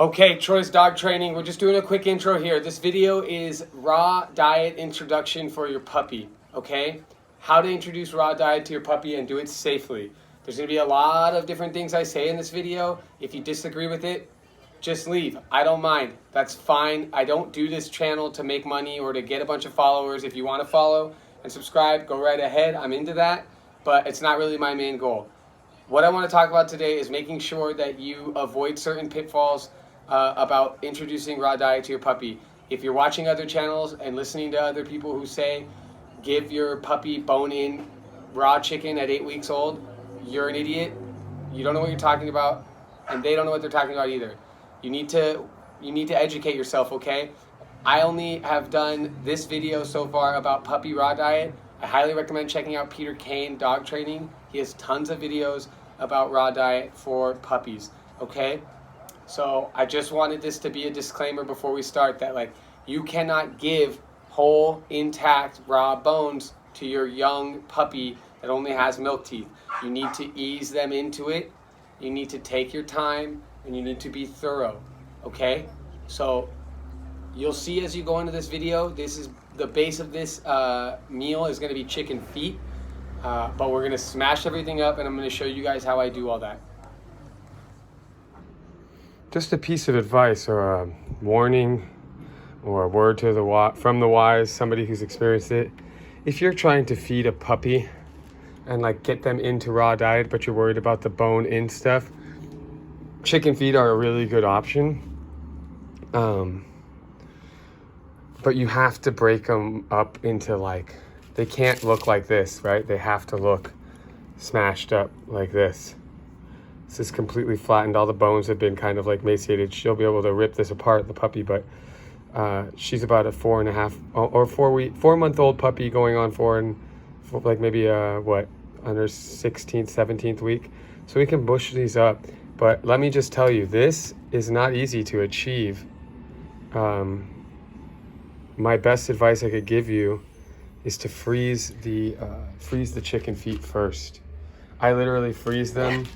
Okay, Troy's Dog Training. We're just doing a quick intro here. This video is raw diet introduction for your puppy, okay? How to introduce raw diet to your puppy and do it safely. There's gonna be a lot of different things I say in this video. If you disagree with it, just leave. I don't mind. That's fine. I don't do this channel to make money or to get a bunch of followers. If you wanna follow and subscribe, go right ahead. I'm into that, but it's not really my main goal. What I wanna talk about today is making sure that you avoid certain pitfalls about introducing raw diet to your puppy. If you're watching other channels and listening to other people who say give your puppy bone-in raw chicken at 8 weeks old, you're an idiot. You don't know what you're talking about, and they don't know what they're talking about either. You need to educate yourself, okay? I only have done this video so far about puppy raw diet. I highly recommend checking out Peter Kane Dog Training. He has tons of videos about raw diet for puppies, okay? So I just wanted this to be a disclaimer before we start that you cannot give whole, intact, raw bones to your young puppy that only has milk teeth. You need to ease them into it. You need to take your time and you need to be thorough, okay? So you'll see as you go into this video, this is the base of this meal is gonna be chicken feet, but we're gonna smash everything up and I'm gonna show you guys how I do all that. Just a piece of advice or a warning or a word to from the wise, somebody who's experienced it. If you're trying to feed a puppy and get them into raw diet, but you're worried about the bone-in stuff, chicken feet are a really good option. But you have to break them up into they can't look like this, right? They have to look smashed up like this. This is completely flattened. All the bones have been kind of emaciated. She'll be able to rip this apart, the puppy, but she's about a 4-month-old puppy going on maybe on her 16th, 17th week. So we can bush these up. But let me just tell you, this is not easy to achieve. My best advice I could give you is to freeze the chicken feet first. I literally freeze them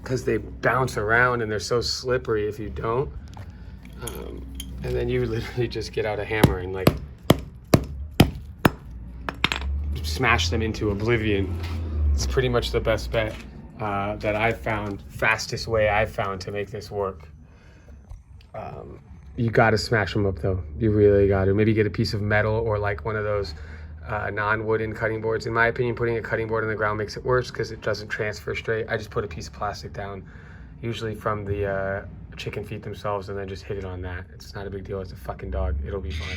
because they bounce around and they're so slippery if you don't. And then you literally just get out a hammer and smash them into oblivion. It's pretty much the best bet that I've found, fastest way I've found to make this work. You gotta smash them up though. You really gotta. Maybe get a piece of metal or one of those non-wooden cutting boards. In my opinion, putting a cutting board on the ground makes it worse because it doesn't transfer straight. I just put a piece of plastic down, usually from the chicken feet themselves, and then just hit it on that. It's not a big deal. It's a fucking dog. It'll be fine.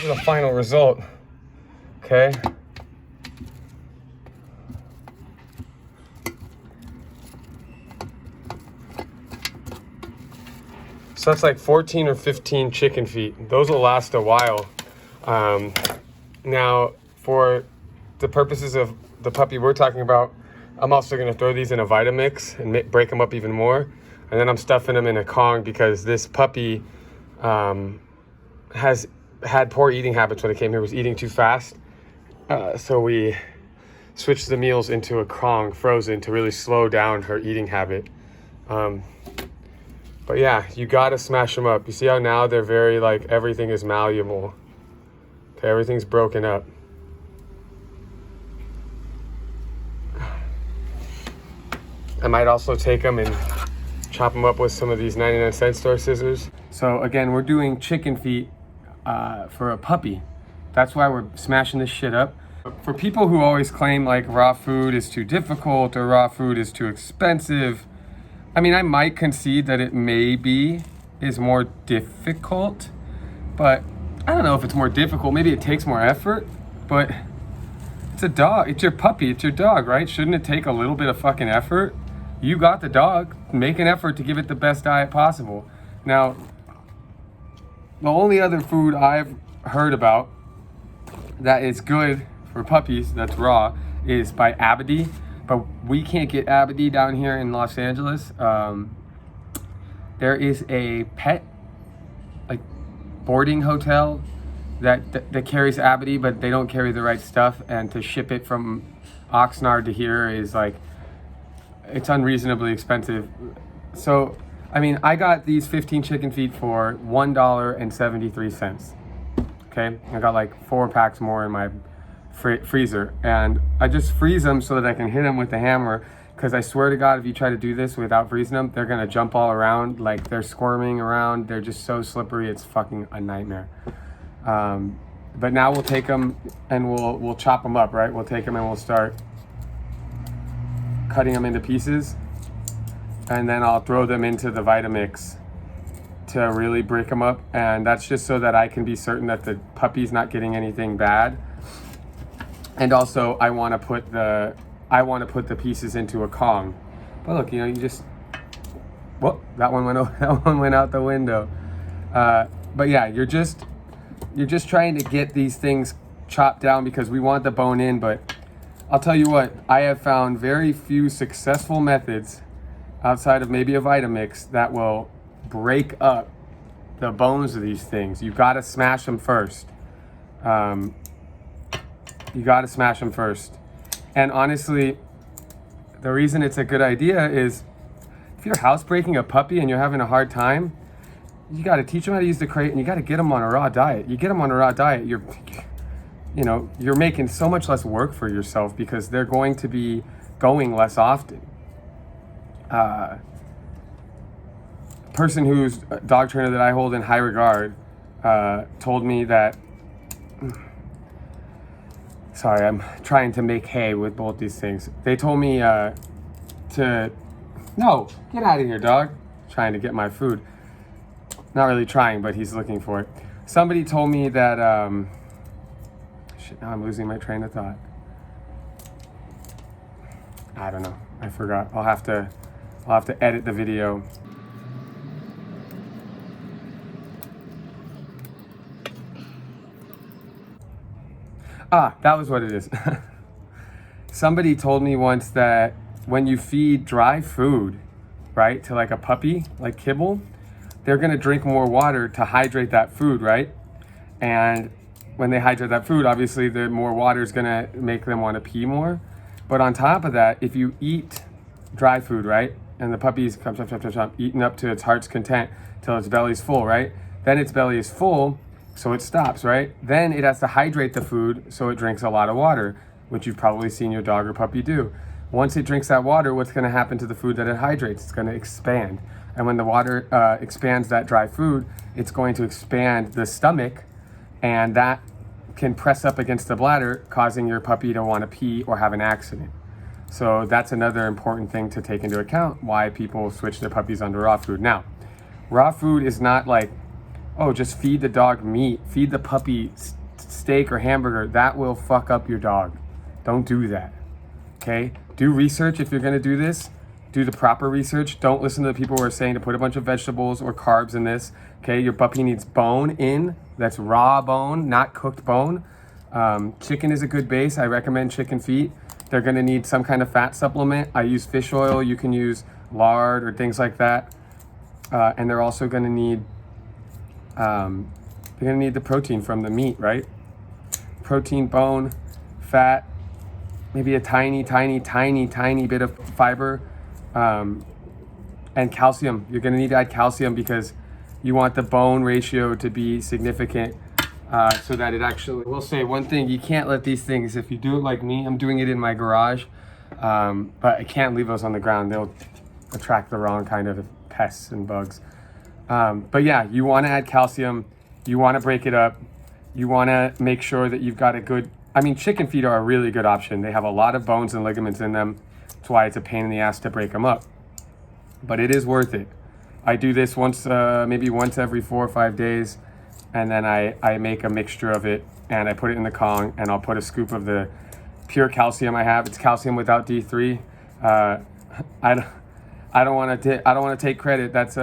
The final result, okay? So that's 14 or 15 chicken feet. Those will last a while. Now, for the purposes of the puppy we're talking about, I'm also gonna throw these in a Vitamix and break them up even more. And then I'm stuffing them in a Kong because this puppy has had poor eating habits when it came here, was eating too fast. So we switched the meals into a Kong frozen to really slow down her eating habit. But yeah, you gotta smash them up. You see how now they're very everything is malleable. Okay, everything's broken up. I might also take them and chop them up with some of these 99-cent store scissors. So again, we're doing chicken feet for a puppy. That's why we're smashing this shit up. For people who always claim like raw food is too difficult or raw food is too expensive, I mean, I might concede that it maybe is more difficult, but I don't know if it's more difficult. Maybe it takes more effort, but it's a dog. It's your puppy. It's your dog, right? Shouldn't it take a little bit of fucking effort? You got the dog. Make an effort to give it the best diet possible. Now, the only other food I've heard about that is good for puppies that's raw is by Abadee, but we can't get Abadee down here in Los Angeles. There is a pet like boarding hotel that carries Abadee, but they don't carry the right stuff, and to ship it from Oxnard to here is like, it's unreasonably expensive. So I mean, I got these 15 chicken feet for $1.73. Okay, I got like 4 packs more in my freezer, and I just freeze them so that I can hit them with the hammer, because I swear to God, if you try to do this without freezing them, they're gonna jump all around, like they're squirming around. They're just so slippery, it's fucking a nightmare. But now we'll take them and we'll chop them up, right? We'll take them and we'll start cutting them into pieces, and then I'll throw them into the Vitamix to really break them up, and that's just so that I can be certain that the puppy's not getting anything bad. And also, I want to put the pieces into a Kong. But look, you know, you just, whoop, that one went out the window. But yeah, you're just trying to get these things chopped down because we want the bone in. But I'll tell you what, I have found very few successful methods outside of maybe a Vitamix that will break up the bones of these things. You've got to smash them first. You got to smash them first. And honestly, the reason it's a good idea is if you're housebreaking a puppy and you're having a hard time, you got to teach them how to use the crate, and you got to get them on a raw diet. You get them on a raw diet, you're making so much less work for yourself because they're going to be going less often. Person who's a dog trainer that I hold in high regard told me that, sorry, I'm trying to make hay with both these things. They told me no, get out of here, dog. Trying to get my food. Not really trying, but he's looking for it. Somebody told me that, shit, now I'm losing my train of thought. I don't know, I forgot. I'll have to edit the video. That was what it is. Somebody told me once that when you feed dry food, right, to like a puppy, like kibble, they're gonna drink more water to hydrate that food, right? And when they hydrate that food, obviously the more water is gonna make them wanna pee more. But on top of that, if you eat dry food, right, and the puppy's eating up to its heart's content till its belly's full, right? Then its belly is full, so it stops, right? Then it has to hydrate the food, so it drinks a lot of water, which you've probably seen your dog or puppy do. Once it drinks that water, what's gonna happen to the food that it hydrates? It's gonna expand. And when the water expands that dry food, it's going to expand the stomach, and that can press up against the bladder, causing your puppy to wanna pee or have an accident. So that's another important thing to take into account, why people switch their puppies onto raw food. Now, raw food is not like, oh, just feed the dog meat, feed the puppy steak or hamburger. That will fuck up your dog. Don't do that, okay? Do research if you're gonna do this. Do the proper research. Don't listen to the people who are saying to put a bunch of vegetables or carbs in this, okay? Your puppy needs bone in, that's raw bone, not cooked bone. Chicken is a good base. I recommend chicken feet. They're gonna need some kind of fat supplement. I use fish oil. You can use lard or things like that. And they're also gonna need, the protein from the meat, right? Protein, bone, fat, maybe a tiny bit of fiber, and calcium. You're gonna need to add calcium because you want the bone ratio to be significant, so that it actually, we'll say one thing, you can't let these things, if you do it like me, I'm doing it in my garage, but I can't leave those on the ground. They'll attract the wrong kind of pests and bugs. But yeah, you want to add calcium. You want to break it up. You want to make sure that you've got a good, I mean, chicken feet are a really good option. They have a lot of bones and ligaments in them. That's why it's a pain in the ass to break them up. But it is worth it. I do this once, maybe once every 4 or 5 days. And then I make a mixture of it and I put it in the Kong, and I'll put a scoop of the pure calcium I have. It's calcium without D3. I don't want to take credit. That's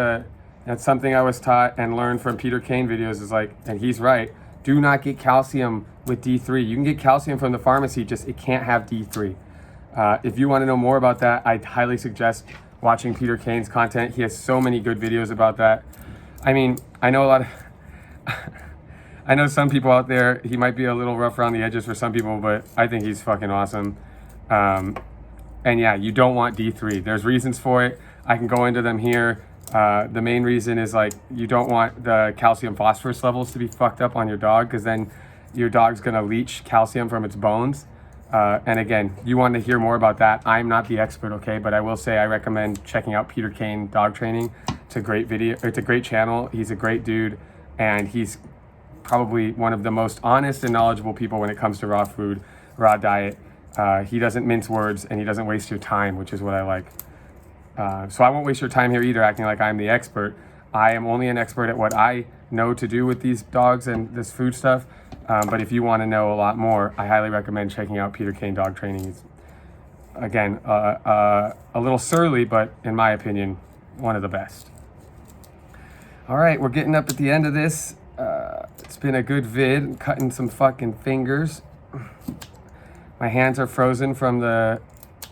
something I was taught and learned from Peter Kane videos, is like, and he's right. Do not get calcium with D3. You can get calcium from the pharmacy, just it can't have D3. If you want to know more about that, I highly suggest watching Peter Kane's content. He has so many good videos about that. I mean, I know I know some people out there, he might be a little rough around the edges for some people, but I think he's fucking awesome. And yeah, you don't want D3. There's reasons for it. I can go into them here. The main reason is like, you don't want the calcium phosphorus levels to be fucked up on your dog, because then your dog's gonna leach calcium from its bones. And again, you want to hear more about that. I'm not the expert, okay? But I will say I recommend checking out Peter Kane Dog Training. It's a great video. It's a great channel. He's a great dude, and he's probably one of the most honest and knowledgeable people when it comes to raw food, raw diet. He doesn't mince words, and he doesn't waste your time, which is what I like. So I won't waste your time here either acting like I'm the expert. I am only an expert at what I know to do with these dogs and this food stuff. But if you want to know a lot more, I highly recommend checking out Peter Kane Dog Training. He's, again, a little surly, but in my opinion, one of the best. All right, we're getting up at the end of this. It's been a good vid. I'm cutting some fucking fingers. My hands are frozen from the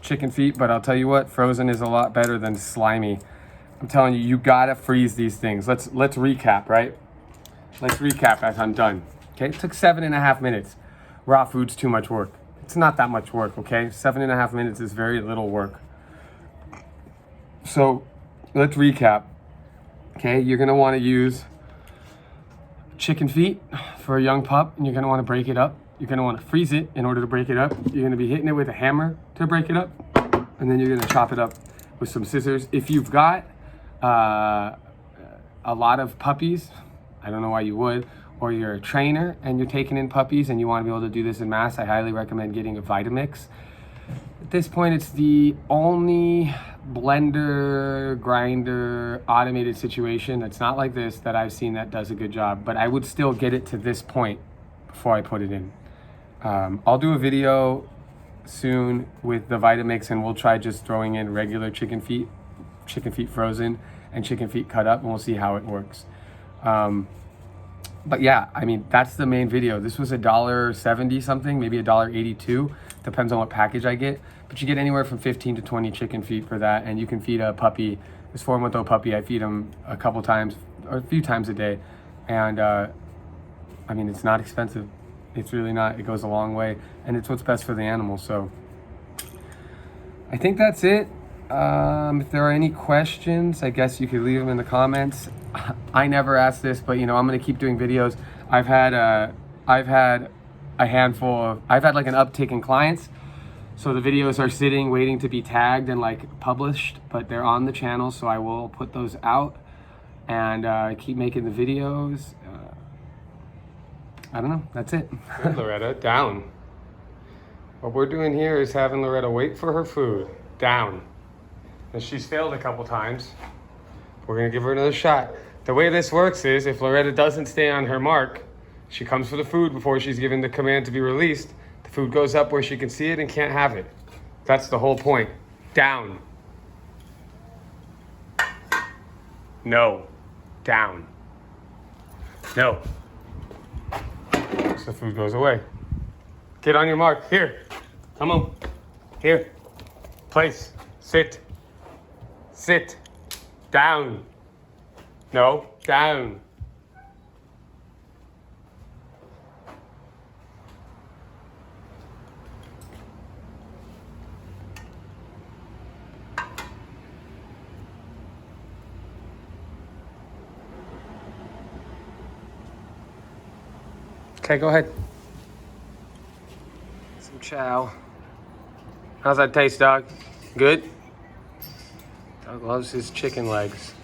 chicken feet, but I'll tell you what, frozen is a lot better than slimy. I'm telling you, you gotta freeze these things. Let's recap, right? Let's recap as I'm done. Okay, it took 7.5 minutes. Raw food's too much work. It's not that much work, okay? 7.5 minutes is very little work. So let's recap. Okay, you're gonna wanna use chicken feet for a young pup, and you're gonna wanna break it up. You're gonna wanna freeze it in order to break it up. You're gonna be hitting it with a hammer to break it up, and then you're gonna chop it up with some scissors. If you've got a lot of puppies, I don't know why you would, or you're a trainer and you're taking in puppies and you wanna be able to do this in mass, I highly recommend getting a Vitamix. At this point, it's the only blender, grinder, automated situation that's not like this that I've seen that does a good job, but I would still get it to this point before I put it in. I'll do a video soon with the Vitamix, and we'll try just throwing in regular chicken feet frozen and chicken feet cut up, and we'll see how it works. But yeah, I mean, that's the main video. This was $1.70 something, maybe $1.82, depends on what package I get. But you get anywhere from 15 to 20 chicken feet for that, and you can feed a puppy, this 4-month-old puppy, I feed him a couple times, or a few times a day. And I mean, it's not expensive. It's really not. It goes a long way, and it's what's best for the animal. So I think that's it. If there are any questions, I guess you could leave them in the comments. I never asked this, but you know, I'm gonna keep doing videos. I've had a handful of, I've had like an uptick in clients. So the videos are sitting, waiting to be tagged and like published, but they're on the channel, so I will put those out and keep making the videos. I don't know, that's it. Good, Loretta, down. What we're doing here is having Loretta wait for her food, down. And she's failed a couple times. We're gonna give her another shot. The way this works is if Loretta doesn't stay on her mark, she comes for the food before she's given the command to be released. The food goes up where she can see it and can't have it. That's the whole point. Down. No. Down. No. So the food goes away. Get on your mark. Here. Come on. Here. Place. Sit. Sit. Down. No. Down. Okay, go ahead. Some chow. How's that taste, dog? Good? Dog loves his chicken legs.